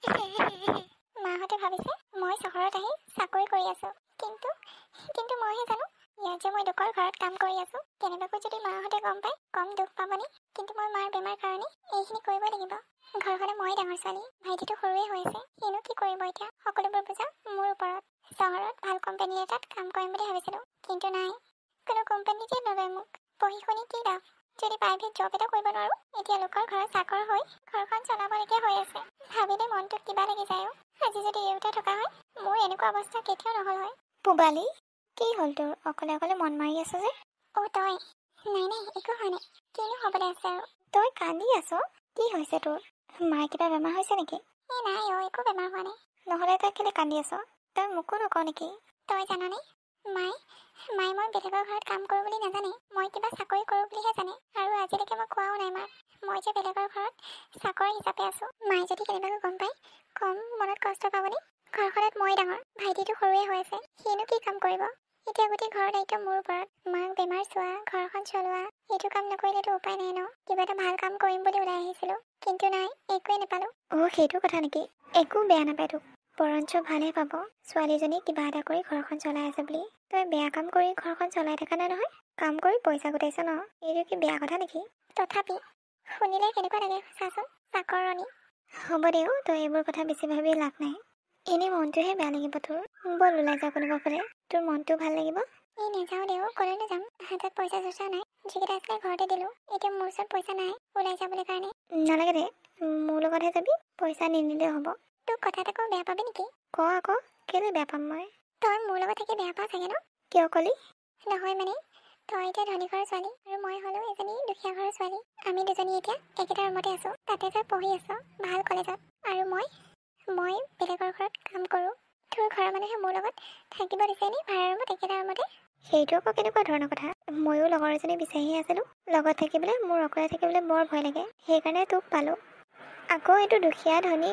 মাহঁতে ভাবিছে মই চহৰত আহি চাকৰি কৰি আছো, কিন্তু কিন্তু মইহে জানো ইয়াত যে মই লোকৰ ঘৰত কাম কৰি আছো। কেনেবাকৈ যদি মাহঁতে গম পায় কম দুখ পাবনি, কিন্তু মই মাৰ বেমাৰ কাৰণে এইখিনি কৰিব লাগিব। ঘৰখনে মই ডাঙৰ ছোৱালী, ভাইটিটো সৰুৱে হৈ আছে, সিনো কি কৰিব এতিয়া? সকলোবোৰ বোজা মোৰ ওপৰত। চহৰত ভাল কোম্পানী এটাত কাম কৰিম বুলি ভাবিছিলো, কিন্তু নাই, কোনো কোম্পানীতে নলয় মোক। পঢ়ি শুনি কি লাভ যদি প্ৰাইভেট জব এটা কৰিব নোৱাৰো? এতিয়া লোকৰ ঘৰত চাকৰ হৈ ঘৰখন চলাবলগীয়া হৈ আছে। ভাবিলে মনটোত কিবা লাগি যায়। আজি যদি দেউতা থকা হয় মোৰ এনেকুৱা অৱস্থা কেতিয়াও নহল হয়। পুবালি, কি হ'ল তোৰ? অকলে অকলে মন মাৰি আছ যে? তই? নাই নাই, একো হোৱা নাই। কিনো হ'বলৈ আছে আৰু? তই কান্দি আছ? কি হৈছে তোৰ? মাৰ কিবা বেমাৰ হৈছে নেকি? নাই একো বেমাৰ হোৱা নাই। নহ'লে তই কেলে কান্দি আছ? তই মোকো নকওঁ নেকি? তই জাননে মায়ে মই বেলেগৰ ঘৰত কাম কৰোঁ বুলি নাজানে। মই কিবা চাকৰি কৰোঁ বুলিহে জানে, আৰু আজিলৈকে মই কোৱাও নাই মাক মই যে বেলেগৰ ঘৰত চাকৰি হিচাপে আছো। মায়ে যদি কেনেবাকৈ গম পায় কম মনত কষ্ট পাবনি? ঘৰখনত মই ডাঙৰ, ভাইটিটো সৰুৱে হৈ আছে, সিনো কি কাম কৰিব? এতিয়া গোটেই ঘৰৰ দায়িত্ব মোৰ ওপৰত। মাক বেমাৰ চোৱা, ঘৰখন চলোৱা, এইটো কাম নকৰিলেতো উপায় নাই ন। কিবা এটা ভাল কাম কৰিম বুলি ওলাই আহিছিলো, কিন্তু নাই, একোৱে নাপালো। সেইটো কথা নেকি? একো বেয়া নাপায় তোক, বৰঞ্চ ভালহে পাব। ছোৱালীজনী কিবা এটা কৰি ঘৰখন চলাই আছে বুলি। তই বেয়া কাম কৰি ঘৰখন চলাই থকা নাই নহয়, কাম কৰি পইচা গোটাইছ ন। এইটো কি বেয়া কথা নেকি? তথাপি শুনিলে কেনেকুৱা লাগে চাচোন, চাকৰণী। হ'ব দেও, তই এইবোৰ কথা বেছি ভাবি লাভ নাই। এনেই মনটোহে বেয়া লাগিব তোৰ। বল ওলাই যাওঁ কোনোবা ফালে, তোৰ মনটো ভাল লাগিব। নাযাওঁ দেও, কলৈনো যাম? হাতত পইচা চইচা নাই, যিকেইটা আছিলে ঘৰতে দিলো। এতিয়া মোৰ ওচৰত পইচা নাই ওলাই যাবলৈ কাৰণে। নালাগে দে, মোৰ লগতহে যাবি, পইচা নিনিলেও হ'ব। তোক কথা এটা কওঁ, বেয়া পাবি নেকি? ক আকৌ, কেলে বেয়া পাম মই? তই মোৰ লগত থাকি বেয়া পাওঁ চাগে ন? কিয় কলি? নহয় মানে, তই এতিয়া ধনী ঘৰৰ ছোৱালী আৰু মই হ'লো এজনী দুখীয়া ঘৰৰ ছোৱালী। আমি দুজনী এতিয়া একেটা ৰুমতে আছো। তাতে তই পঢ়ি আছ ভাল কলেজত, আৰু মই বেলেগৰ ঘৰত কাম কৰোঁ। তোৰ ঘৰৰ মানুহে মোৰ লগত থাকিব দিছেনে ভাড়া ৰুমত একেটা ৰুমতে? সেইটো আকৌ কেনেকুৱা ধৰণৰ কথা? ময়ো লগৰ এজনী বিচাৰিহে আছিলো লগত থাকিবলৈ। মোৰ অকলে থাকিবলৈ বৰ ভয় লাগে, সেইকাৰণে তোক পালো। আকৌ এইটো দুখীয়া ধনী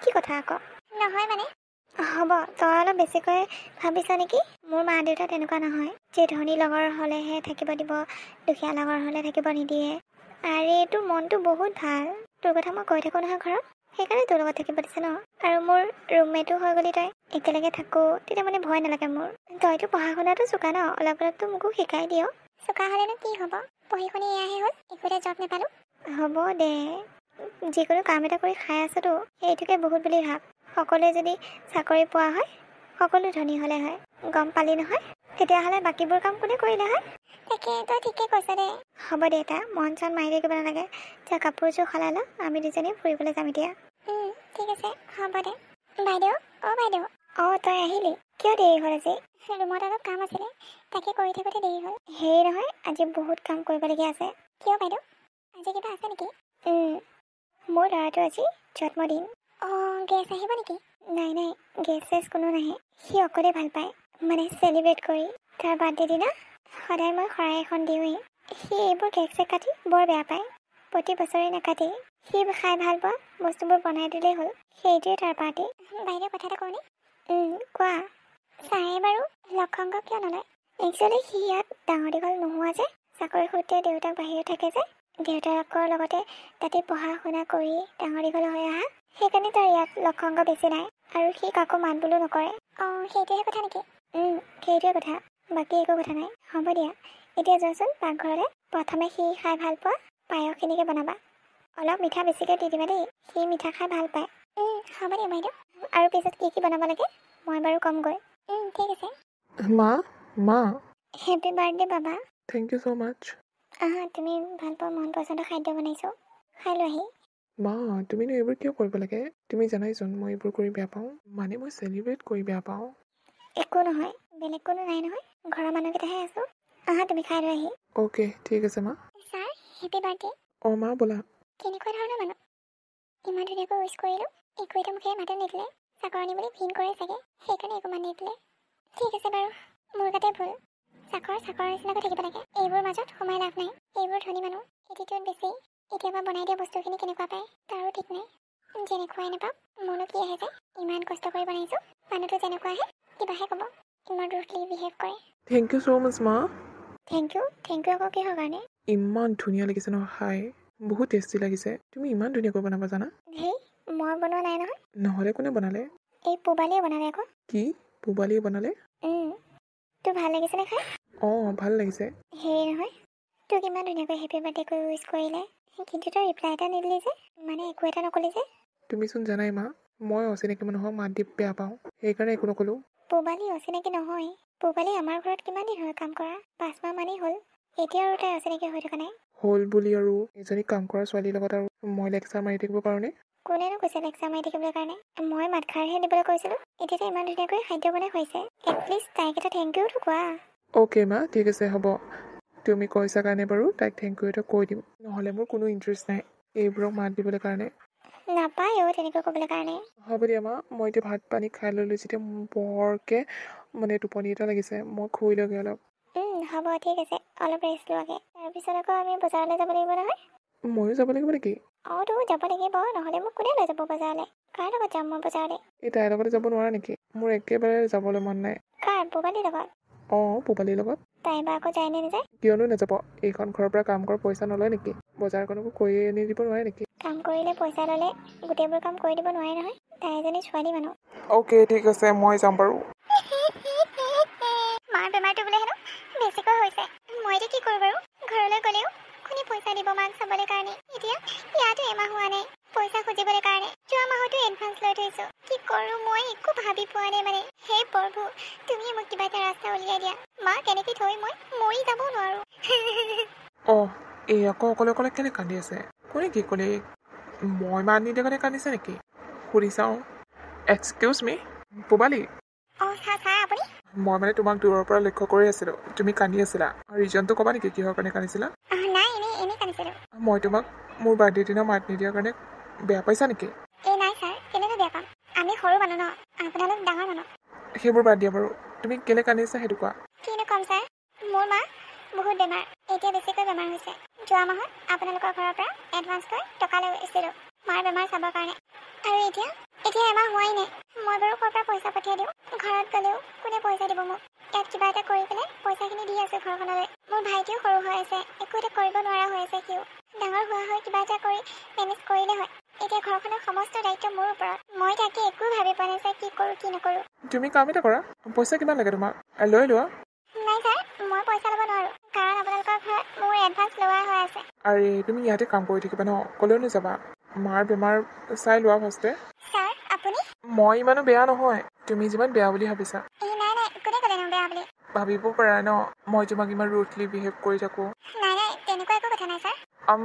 কি কথা আকৌ? নহয় মানে, হ'ব তই অলপ বেছিকৈ ভাবিছ নেকি? মোৰ মা দেউতা তেনেকুৱা নহয় যে ধনী লগৰ হ'লেহে থাকিব দিব, দুখীয়া লগৰ হ'লে থাকিব নিদিয়ে। আৰে তোৰ মনটো বহুত ভাল, তোৰ কথা মই কৈ থাকোঁ নহয় ঘৰত, সেইকাৰণে তোৰ লগত থাকিব দিছে ন। আৰু মোৰ ৰুমমেটো হৈ গ'লি তই, একেলগে থাকোঁ, তেতিয়া মানে ভয় নালাগে মোৰ। তইতো পঢ়া শুনাটো চোকা ন, অলপ অলপতো মোকো শিকাই দিয়। চোকা হ'লেনো কি হ'ব? পঢ়ি শুনি এয়াহে হ'ল, একো এটা জব নাপালোঁ। হ'ব দে, যিকোনো কাম এটা কৰি খাই আছোতো, সেইটোকে বহুত বুলি ভাব। সকলোৱে যদি চাকৰি পোৱা হয়, সকলো ধনী হ'লে হয়, গম পালি নহয়? তেতিয়াহ'লে বাকীবোৰ কাম কোনে কৰিলে হয়? তাকে, তই ঠিকে কৈছ দে। হ'ব দে, এটা মন চন মাৰি থাকিব নালাগে। যা কাপোৰযোৰ সলাই ল, আমি দুজনী ফুৰিবলৈ যাম এতিয়া। ঠিক আছে, হ'ব দে। বাইদেউ, বাইদেউ। তই আহিলি? কিয় দেৰি হ'ল আজি? ৰুমত অলপ কাম আছিলে, তাকে কৰি থাকোঁতে দেৰি হ'ল। হেৰি নহয়, আজি বহুত কাম কৰিবলগীয়া আছে। কিয় বাইদেউ? আজি কিবা আছে নেকি? মোৰ ল'ৰাটো আজি জন্মদিন। গেছ আহিব নেকি? নাই নাই, গেছ চেছ কোনো নাহে। সি অকলে ভাল পায়, মানে চেলিব্ৰেট কৰি। তাৰ বাৰ্থডে দিনা সদায় মই শৰাই এখন দিওঁৱেই। সি এইবোৰ কেক চেক কাটি বৰ বেয়া পায়, প্ৰতি বছৰে নাকাটেই। সি খাই ভাল পোৱা বস্তুবোৰ বনাই দিলেই হ'ল, সেইটোৱে তাৰ পাৰ্টি। বাইদেউ কথা এটা কওঁনে? কোৱা। ছাৰে বাৰু লক্ষংক কিয় নলয়? একচুৱেলি সি ইয়াত ডাঙৰ দীঘল নোহোৱা যে, চাকৰি সূত্ৰে দেউতাক বাহিৰত থাকে যে, দেউতাকৰ লগতে তাতে পঢ়া শুনা কৰি ডাঙৰ দীঘল হৈ অহা, সেইকাৰণে তাৰ ইয়াত লক্ষংক বেছি নাই। আৰু সি কাকো মাত বোলো নকৰে। সেইটোহে কথা নেকি? সেইটোৱে কথা, বাকী একো কথা নাই। হ'ব দিয়া, এতিয়া যোৱাচোন পাকঘৰলৈ। প্ৰথমে সি খাই ভাল পোৱা পায়সখিনিকে বনাবা। অলপ মিঠা বেছিকৈ দি দিবা দেই, সি মিঠা খাই ভাল পায়। হ'ব দিয়া বাইদেউ। আৰু পিছত কি কি বনাব লাগে মই বাৰু ক'মগৈ। ঠিক আছে। মা, হেপী বাৰ্থডে বাবা। থেংক ইউ ছ' মাছ। তুমি ভাল পোৱা মন পচন্দৰ খাদ্য বনাইছোঁ, খাই লোৱাহি। মা, তুমিনো এইবোৰ কিয় কৰিব লাগে? তুমি জানাইচোন মই এইবোৰ কৰি বেয়া পাওঁ, মানে মই চেলিব্ৰেট কৰি বেয়া পাওঁ। একো নহয়, বেলেগ কোনো নাই নহয়, ঘৰৰ মানুহকেইটাহে আছোঁ। তুমি খাই লোৱাহি। অ'কে, ঠিক আছে মা। Sir, happy birthday. মা ব'লা। কেনেকুৱা ধৰণৰ মানুহ? ইমান ধুনীয়াকৈ উইচ কৰিলোঁ, একো এটা মুখেৰে মাতে নিদিলে। চাকৰণি বুলি ঘিণ কৰে চাগে, সেইকাৰণে একো মান নিদিলে। ঠিক আছে বাৰু, মোৰ গাতে ভুল। চাকৰ নিচিনাকৈ থাকিব লাগে, এইবোৰ মাজত সোমাই লাভ নাই। এইবোৰ ধনী মানুহ, এটিটিউড বেছি। এতিয়াবা বনাই দিয়া বস্তুখিনি কেনেকুৱা পায় তাৰো ঠিক নাই। যেনেকুৱাই নাপাওক, মোৰনো কি আহে যায়? ইমান কষ্ট কৰি বনাইছোঁ, মানুহটো যেনেকুৱা আহে কিবাহে ক'ব, ইমান ৰুডলি বিহেভ কৰে। থেংক ইউ ছ' মাছ মা। থেংক ইউ আকৌ কিহৰ কাৰণে? ইমান ধুনীয়া লাগিছে ন খাই, বহুত টেষ্টি লাগিছে। তুমি ইমান ধুনীয়াকৈ বনাব জানা? হেই, মই বনোৱা নাই নহয়। নহ'লে কোনে বনালে? এই পুবালীয়ে বনালে আকৌ। কি পুবালীয়ে বনালে? তোৰ ভাল লাগিছেনে খাই? অঁ ভাল লাগিছে। হেৰি নহয়, তোক ইমান ধুনীয়াকৈ হেপী বাৰ্থডে কৰি উইচ কৰিলে, কিন্তু তই ৰিপ্লাই এটা নিদিলি যে, মানে একো এটা নকলি যে। তুমিচোন জানাই মা, মই অচিনাকি মানুহক মাত দি বেয়া পাওঁ, সেইকাৰণে একো নক'লোঁ। পুবালী অচিনাকি নহয়। পুবালী আমাৰ ঘৰত কিমান দিন হ'ল কাম কৰা? 5 মাহ মানেই হ'ল। এতিয়া আৰু তাই অচিনাকি হৈ থকা নাই। হ'ল বুলি আৰু এজনী কাম কৰা ছোৱালীৰ লগত আৰু মই লেকচাৰ মাৰি থাকিব পাৰোঁনে? কোনেনো কৈছে লেকচাৰ মাৰি থাকিবৰ কাৰণে? মই মাতষাৰহে দিবলৈ কৈছিলোঁ। এতিয়া তাই ইমান ধুনীয়াকৈ খাদ্য বনাই খুৱাইছে, এটলিষ্ট তাইক এটা থেংক ইউটো কোৱা। অ'কে মা, ঠিক আছে হ'ব। তুমি কৈছা কাৰণে বাৰু তাইক থেংক ইউ এটা কৈ দিম। নহ'লে মোৰ কোনো ইণ্টাৰেষ্ট নাই এইবোৰক মাত দিবলৈ কাৰণে। নাপায় তেনেকৈ ক'বলৈ কাৰণে। হ'ব দিয়া মা, মই এতিয়া ভাত পানী খাই লৈ লৈছোঁ। এতিয়া বৰকৈ মানে টোপনি এটা লাগিছে, মই শুই লওঁগৈ অলপ। হ'ব ঠিক আছে, অলপ ৰেষ্ট লোৱাগে। তাৰপিছত আকৌ আমি বজাৰলৈ যাব লাগিব নহয়। ময়ো যাব লাগিব নেকি? অঁ তো যাব লাগিব, নহ'লে মোক কোনে লৈ যাব বজাৰলৈ? কাৰ লগত যাম মই বজাৰলৈ? এই তাইৰ লগতে যাব নোৱাৰা নেকি? মোৰ একেবাৰে যাবলৈ মন নাই। কাৰ পুবালীৰ লগত? অঁ পুবালীৰ লগত। তাই বা আকৌ যায় নে নাযায়? কিয়নো নাযাব? এইখন ঘৰৰ পৰা কাম কৰা পইচা নলয় নেকি? বজাৰখনকো কৰি আনি দিব নোৱাৰে নেকি? কাম কৰিলে পইচা ল'লে গোটেইবোৰ কাম কৰি দিব নোৱাৰে নহয়। তাই এজনী ছোৱালী মানুহ। অ'কে ঠিক আছে, মই যাম বাৰু। মাৰ বেমাৰটো বোলে হেনো বেছিকৈ হৈছে। মই এতিয়া কি কৰোঁ বাৰু? ঘৰলৈ গ'লেও কোনে পইচা দিব মাক চাবলৈ কাৰণে? এতিয়া ইয়াতো এমাহ হোৱা নাই পইচা খুজিবলৈ কাৰণে। যোৱা মাহতো এডভান্স লৈ থৈছোঁ। কি কৰোঁ মই একো ভাবি পোৱা নাই মানে। হে প্ৰভু, তুমিয়ে মোক কিবা এটা ৰাস্তা উলিয়াই দিয়া। মাক এনেকৈ থৈ মই মৰি যাবও নোৱাৰোঁ। অঁ এই আকৌ অকলে অকলে কেলৈ কান্দি আছে? কোনে কি ক'লে? মই মাত নিদিয়া কাৰণে কান্দিছে নেকি? সুধি চাওঁ। এক্সকিউজ মি পুবালী। অঁ ছাৰ আপুনি? মই মানে তোমাক দূৰৰ পৰা লক্ষ্য কৰি আছিলোঁ, তুমি কান্দি আছিলা। ৰিজনটো ক'বা নেকি কিহৰ কাৰণে কান্দিছিলা? নাই এনেই কান্দিছিলোঁ। মই তোমাক মোৰ বাৰ্থডে দিনা মাত নিদিয়াৰ কাৰণে বেয়া পাইছা নেকি? নাই ছাৰ, কেনেকৈ বেয়া পাম? আমি সৰু মানুহ ন, আপোনালোক ডাঙৰ মানুহ। সেইবোৰ বাদ দিয়া বাৰু, তুমি কেলৈ কান্দিছা সেইটো কোৱা। কিনো ক'ম ছাৰ, মোৰ মা বহুত বেমাৰ, এতিয়া বেছিকৈ বেমাৰ হৈছে। যোৱা মাহত আপোনালোকৰ ঘৰৰ পৰা এডভান্সকৈ টকা লৈছিলোঁ মাৰ বেমাৰ চাবৰ কাৰণে। আৰু এতিয়া এমাহ হোৱাই নাই। মই বাৰু ক'ৰ পৰা পইচা পঠিয়াই দিওঁ? ঘৰত গ'লেও কোনে পইচা দিব মোক? ইয়াত কিবা এটা কৰি পেলাই পইচাখিনি দি আছোঁ ঘৰখনলৈ। মোৰ ভাইটিও সৰু হৈ আছে, একো এটা কৰিব নোৱাৰা হৈ আছে। সিও ডাঙৰ হোৱা হৈ কিবা এটা কৰি মেনেজ কৰিলে হয়। এতিয়া ঘৰখনৰ সমস্ত দায়িত্ব মোৰ ওপৰত। মই তাকে একো ভাবি পোৱা নাই ছাৰ, কি কৰোঁ কি নকৰোঁ। তুমি কাম এটা কৰা, পইচা কিমান লাগে তোমাক লৈ লোৱা। নাই ছাৰ, মই পইচা ল'ব নোৱাৰোঁ, কাৰণ আপোনালোকৰ ঘৰত মোৰ এডভান্স লোৱা হৈ আছে। আৰে তুমি ইয়াতে কাম কৰি থাকিবা ন, ক'লৈও নাযাবা। মাৰ বেমাৰ চাই লোৱা ফাৰ্ষ্টে। ছাৰ আপুনি? মই ইমানো বেয়া নহয়, তুমি যিমান বেয়া বুলি ভাবিছা। নাই কোনে ক'লে ন বেয়া বুলি? ভাবিব পাৰা ন মই তোমাক ইমান ৰুডলি বিহেভ কৰি থাকোঁ। নাই তেনেকুৱা একো কথা নাই ছাৰ।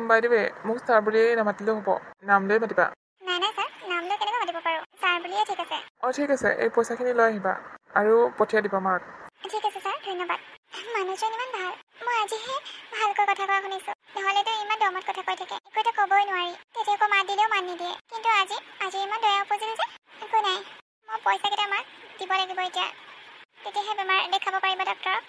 বাই দ্য ৱে, মোক ছাৰ বুলি নামাতিলেও হ'ব, নাম লৈ মাতিবা। নাই ছাৰ, নাম লৈ কেনেকৈ মাতিব পাৰোঁ? ছাৰ বুলিয়ে ঠিক আছে। অঁ ঠিক আছে, এই পইচাখিনি লৈ আহিবা আৰু পঠিয়াই দিবা মাক। ঠিক আছে ছাৰ, ধন্যবাদ। মানুহজন ইমান ভাল, মই আজিহে ভালকৈ কথা কোৱা শুনিছোঁ। নহ'লেতো ইমান দমত কথা কৈ থাকে, একো এটা ক'বই নোৱাৰি। তেতিয়া আকৌ মাত দিলেও মাত নিদিয়ে। কিন্তু আজি ইমান দয়া উপজিল যে। একো নাই, মই পইচাকেইটা মাক দিব লাগিব এতিয়া, তেতিয়াহে বেমাৰ দেখাব পাৰিব ডক্টৰক।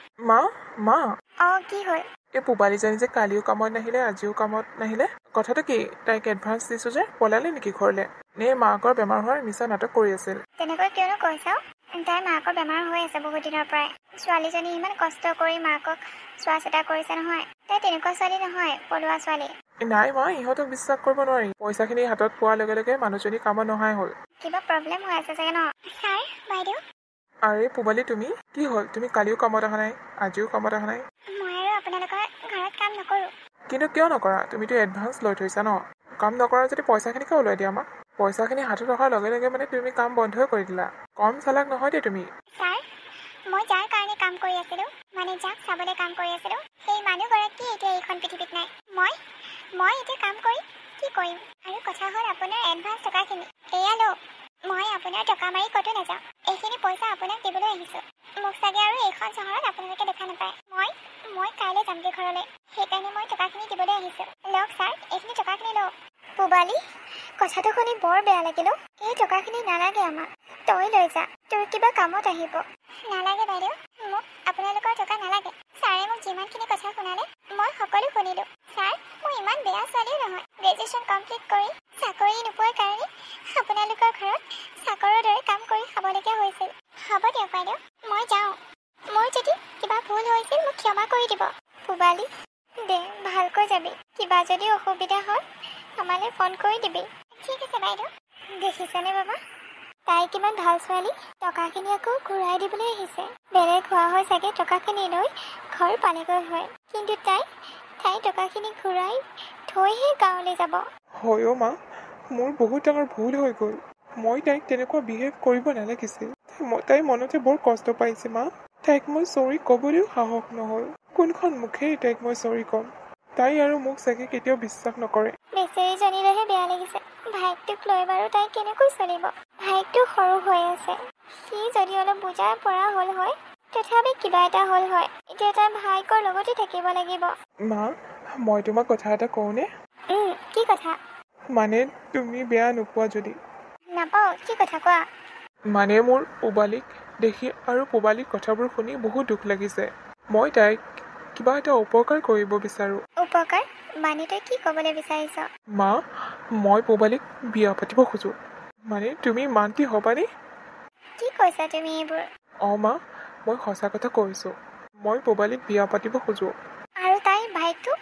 মা অঁ কি হ'ল? এই পুবালীজনী যে কালিও কামত নাহিলে আজিও কামত নাহিলে, কথাটো কি? তাইক এডভান্স দিছোঁ যে পলালে নেকি ঘৰলৈ? নে মাকৰ বেমাৰ হোৱাৰ মিছা নাটক কৰি আছিল? তেনেকৈ কিয়নো কৈছা? তাইৰ মাকৰ বেমাৰ হৈ আছে বহুত দিনৰ পৰাই। ছোৱালীজনী ইমান কষ্ট কৰি মাকক চোৱা চিতা কৰিছে নহয়। তাই তেনেকুৱা ছোৱালী নহয়, পলোৱা ছোৱালী। নাই মা, ইহঁতক বিশ্বাস কৰিব নোৱাৰি। পইচাখিনি হাতত পোৱাৰ লগে লগে মানুহজনী কামত নহাই হ'ল। কিবা প্ৰব্লেম হৈ আছে চাগে ন? ছাৰ বাইদেউ। আৰে পুবালী তুমি কি হ'ল? তুমি কালিও কামত অহা নাই, আজিও কামত অহা নাই। মই আৰু আপোনালোকৰ ঘৰত কাম নকৰোঁ। কিন্তু কিয় নকৰা? তুমিতো এডভান্স লৈ থৈছা ন। কাম নকৰা যদি পইচাখিনি কিয় ওলাই দিয়া আমাক? পইচাখিনি হাতত অহাৰ লগে লগে মানে তুমি কাম বন্ধই কৰি দিলা। কম চালাক নহয় দেই তুমি। ছাৰ, মই যাৰ কাৰণে কাম কৰি আছিলোঁ, মানে যাক চাবলৈ কাম কৰি আছিলোঁ, সেই মানুহগৰাকী এতিয়া এইখন পৃথিৱীত নাই। মই এতিয়া কাম কৰি কি কৰিম? আৰু কথা হ'ল আপোনাৰ এডভান্স টকাখিনি। এয়া লওক, মই আপোনাৰ টকা মাৰি ক'তো নাযাওঁ। এইখিনি পইচা আপোনাক দিবলৈ আহিছোঁ। মোক চাগে আৰু এইখন চহৰত আপোনালোকে দেখা নাপায়। মই কাইলৈ যামগৈ ঘৰলৈ, সেইকাৰণে মই টকাখিনি দিবলৈ আহিছোঁ। লওক ছাৰ, এইখিনি টকাখিনি লওক। পুবালী, কথাটো শুনি বৰ বেয়া লাগিল। এই টকাখিনি নালাগে আমাক, তই লৈ যা, তোৰ কিবা কামত আহিব। নালাগে বাইদেউ, মোক আপোনালোকৰ টকা নালাগে। ছাৰে মোক যিমানখিনি কথা শুনালে মই সকলো শুনিলোঁ। ছাৰ, মই ইমান বেয়া ছোৱালীও নহয়। গ্ৰেজুৱেশ্যন কমপ্লিট কৰি চাকৰি নোপোৱাৰ কাৰণে আপোনালোকৰ ঘৰত চাকৰৰ দৰে কাম কৰি খাবলগীয়া হৈছিল। হ'ব দিয়ক বাইদেউ, মই যাওঁ। মোৰ যদি কিবা ভুল হৈছিল মোক ক্ষমা কৰি দিব। পুবালী, দে ভালকৈ যাবি। কিবা যদি অসুবিধা হয় আমালৈ ফোন কৰি দিবি। ঠিক আছে বাইদেউ, দেখিছেনে বাবা, তাই কিমান ভাল ছোৱালী। টকাখিনি আকৌ ঘূৰাই দিবলৈ আহিছে। বেলেগ হোৱা হয় চাগে টকাখিনি লৈ ঘৰ পালেগৈ হয়, কিন্তু তাই টকাখিনি ঘূৰাই থৈহে গাঁৱলৈ যাব। হয় অ' মা, মোৰ বহুত ডাঙৰ ভুল হৈ গ'ল। মই তাইক তেনেকুৱা বিহেভ কৰিব নালাগিছিল। তাই মনতে বৰ কষ্ট পাইছে মা। তাইক মই চৰি ক'বলৈও সাহস নহ'ল। কোনখন মুখেৰে তাইক মই চৰি ক'ম? তাই আৰু মোক চাগে কেতিয়াও বিশ্বাস নকৰে। বেচেৰীজনীলৈহে বেয়া লাগিছে। ভাইকটোক লৈ বাৰু তাই কেনেকৈ চলিব? ভাইকটো সৰু হৈ আছে। সি যদি অলপ বুজাৰ পৰা হ'ল হয়, তথাপি কিবা এটা হ'ল হয়। এতিয়া তাই ভাইকৰ লগতে থাকিব লাগিব। মা, মই তোমাক কথা এটা কওঁনে? কি কথা? মানে তুমি বেয়া নোপোৱা যদি। নাপাওঁ, কি কথা কোৱা? মানে মোৰ পূবালীক দেখি আৰু পূবালীৰ কথাবোৰ শুনি বহুত দুখ লাগিছে। মই তাইক কিবা এটা উপকাৰ কৰিব বিচাৰোঁ। উপকাৰ? মানে তই কি ক'বলৈ বিচাৰিছ? মা, মই পূবালীক বিয়া পাতিব খোজোঁ। মানে তুমি মান্তি হ'বানে? কি কৈছা তুমি এইবোৰ? অঁ মা, মই সঁচা কথা কৈছোঁ। মই পূবালীক বিয়া পাতিব খোজোঁ। আৰু তাই ভাইকটো?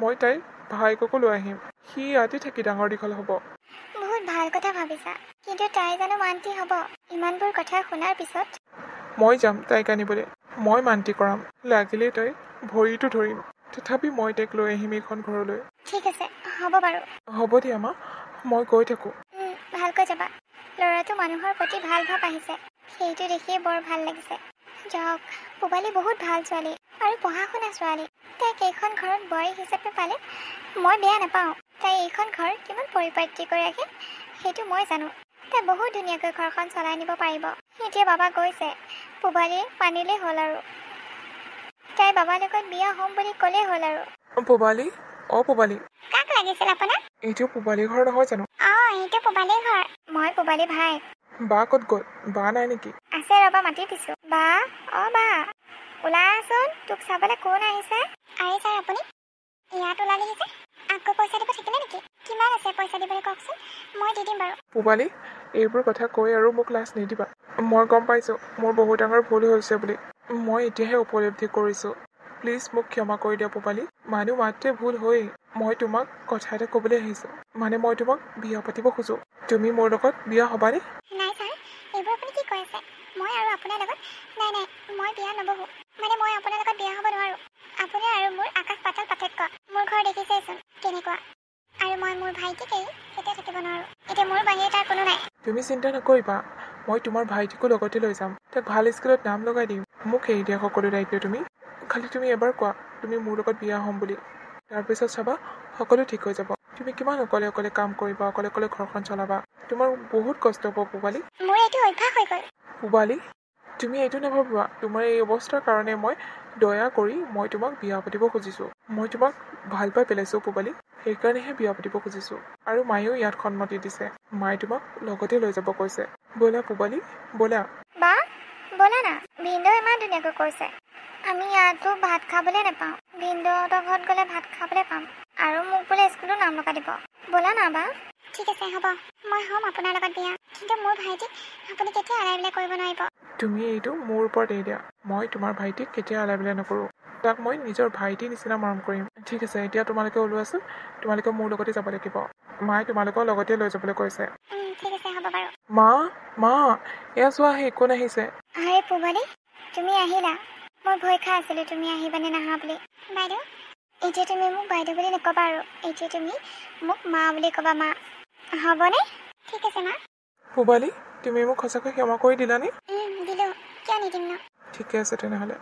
মই তাইৰ ভাইককো লৈ আহিম। সি ইয়াতে থাকি ডাঙৰ দীঘল হ'ব। বহুত ভাল কথা ভাবিছা, কিন্তু তাই জানো মান্তি হ'ব? ইমানবোৰ কথা শুনাৰ পিছত? মই যাম তাইক আনিবলৈ। মই মান্তি কৰাম। লাগিলে তাই ভৰিটো ধৰিম। তথাপি মই তাইক লৈ আহিম এইখন ঘৰলৈ। ঠিক আছে, হ'ব বাৰু। হ'ব দিয়া মা, মই গৈ থাকোঁ। ভালকৈ যাবা। ল'ৰাটো মানুহৰ প্ৰতি ভাল ভাৱ আহিছে, সেইটো দেখিয়ে বৰ ভাল লাগিছে। যাওক, পূবালী বহুত ভাল ছোৱালী আৰু পঢ়া শুনা ছোৱালী। তাইক এইখন ঘৰত বোৱাৰী হিচাপে পালে মই বেয়া নাপাওঁ। তাই এইখন ঘৰ কিমান পৰিপাটি কৰি ৰাখে সেইটো মই জানো। তাই বহুত ধুনীয়াকৈ ঘৰখন চলাই নিব পাৰিব। এতিয়া বাবা গৈছে, পূবালীৰ পানীলেই হ'ল আৰু। তাই বাবাৰ লগত বিয়া হ'ম বুলি ক'লেই হ'ল আৰু। পূবালী, অ' পূবালী। কাক লাগিছিল আপোনাক? এইটো পূবালীৰ ঘৰ নহয় জানো? এইটো পূবালীৰ ঘৰ। মই পূবালী ভাই। বা ক'ত গ'ল? বা নাই নেকি? আছে, ৰ'বা মাতি দিছোঁ। বা, বা ওলাচোন, তোক চাবলৈ কোন আহিছে? আহিছে আপুনি? ইয়াত ওলালেহি যে। আকৌ পইচা দিব থাকিলে নেকি? কিমান আছে পইচা দিবলৈ কওকচোন, মই দি দিম বাৰু। পূবালী, এইবোৰ কথা কৈ আৰু মোক লাজ নিদিবা। মই গম পাইছোঁ মোৰ বহুত ডাঙৰ ভুল হৈছে বুলি। মই এতিয়াহে উপলব্ধি কৰিছোঁ। প্লিজ মোক ক্ষমা কৰি দিয়া পূবালী। মানুহ মাত্ৰে ভুল হয়েই। মই তোমাক কথা এটা ক'বলৈ আহিছোঁ। মানে মই তোমাক বিয়া পাতিব খোজোঁ। তুমি মোৰ লগত বিয়া হ'বানে? নাই ছাৰ, এইবোৰ আপুনি কি কৈ আছে? মই আৰু আপোনাৰ লগত নাই, মই বিয়া নবহোঁ। মানে মই আপোনাৰ লগত বিয়া হ'ব নোৱাৰোঁ। আপোনাৰ আৰু মোৰ আকাশ পাতাল পাৰ্থক্য। মোৰ ঘৰ দেখিছেইচোন কেনেকুৱা। আৰু মই মোৰ ভাইটিক এৰি কেতিয়া থাকিব নোৱাৰোঁ। এতিয়া মোৰ বাহিৰে তাৰ কোনো নাই। তুমি চিন্তা নকৰিবা, মই তোমাৰ ভাইটিকো লগতে লৈ যাম। তাক ভাল স্কুলত নাম লগাই দিম। মোক এৰি দিয়া সকলো দায়িত্ব তুমি। খালি তুমি এবাৰ কোৱা তুমি মোৰ লগত বিয়া হ'ম বুলি। তাৰপিছত চাবা সকলো ঠিক হৈ যাব। তুমি কিমান অকলে অকলে কাম কৰিবা, অকলে অকলে ঘৰখন চলাবা। তোমাৰ বহুত কষ্ট হ'ব পূবালী। মোৰ এইটো অভ্যাস হৈ গ'ল। পূবালী, তুমি এইটো নাভাবিবা তোমাৰ এই অৱস্থাৰ কাৰণে মই দয়া কৰি মই তোমাক বিয়া পাতিব খুজিছোঁ। মই তোমাক ভাল পাই পেলাইছোঁ পূবালী, সেইকাৰণেহে বিয়া পাতিব খুজিছোঁ। আৰু মায়েও ইয়াত সন্মতি দিছে। মায়ে তোমাক লগতে লৈ যাব কৈছে। ব'লা পূবালী, ব'লা। বা, ব'লা না। ভিনদেউ ইমান ধুনীয়াকৈ কৈছে। আমি ইয়াতো ভাত খাবলৈ নাপাওঁ। ভিনদেউহঁতৰ ঘৰত গ'লে ভাত খাবলৈ পাম। আৰু মোক বোলে স্কুলো নাম লগাই দিব। ব'লা না বা। ঠিক আছে, হ'ব। মই হ'ম আপোনাৰ লগত বিয়া। কিন্তু মোৰ ভাইটিক আপুনি কেতিয়া আলাই বিলাই কৰিব নোৱাৰিব। তুমি এইটো মোৰ ওপৰত এৰি দিয়া। মই তোমাৰ ভাইটিক কেতিয়া আলাই বিলাই নকৰোঁ। তাক মই নিজৰ ভাইটিৰ নিচিনা মৰম কৰিম। ঠিক আছে, এতিয়া তোমালোকে ওলোৱাচোন। তোমালোকে মোৰ লগতে যাব লাগিব। মায়ে তোমালোকৰ লগতে লৈ যাবলৈ কৈছে। ঠিক আছে, হ'ব বাৰু। মা, এয়া চোৱা কোন আহিছে। আৰে পূবালী, তুমি আহিলা। মই ভয় খাই আছিলোঁ তুমি আহিবানে নাহা বুলি। বাইদেউ, এতিয়া তুমি মোক বাইদেউ বুলি নক'বা আৰু। এতিয়া তুমি মোক মা বুলি ক'বা, মা। হ'বনে? ঠিক আছে মা। পূবালী, তুমি মোক সঁচাকৈ ক্ষমা কৰি দিলানে? দিলোঁ, কিয় নিদিম ন? ঠিকে আছে তেনেহ'লে।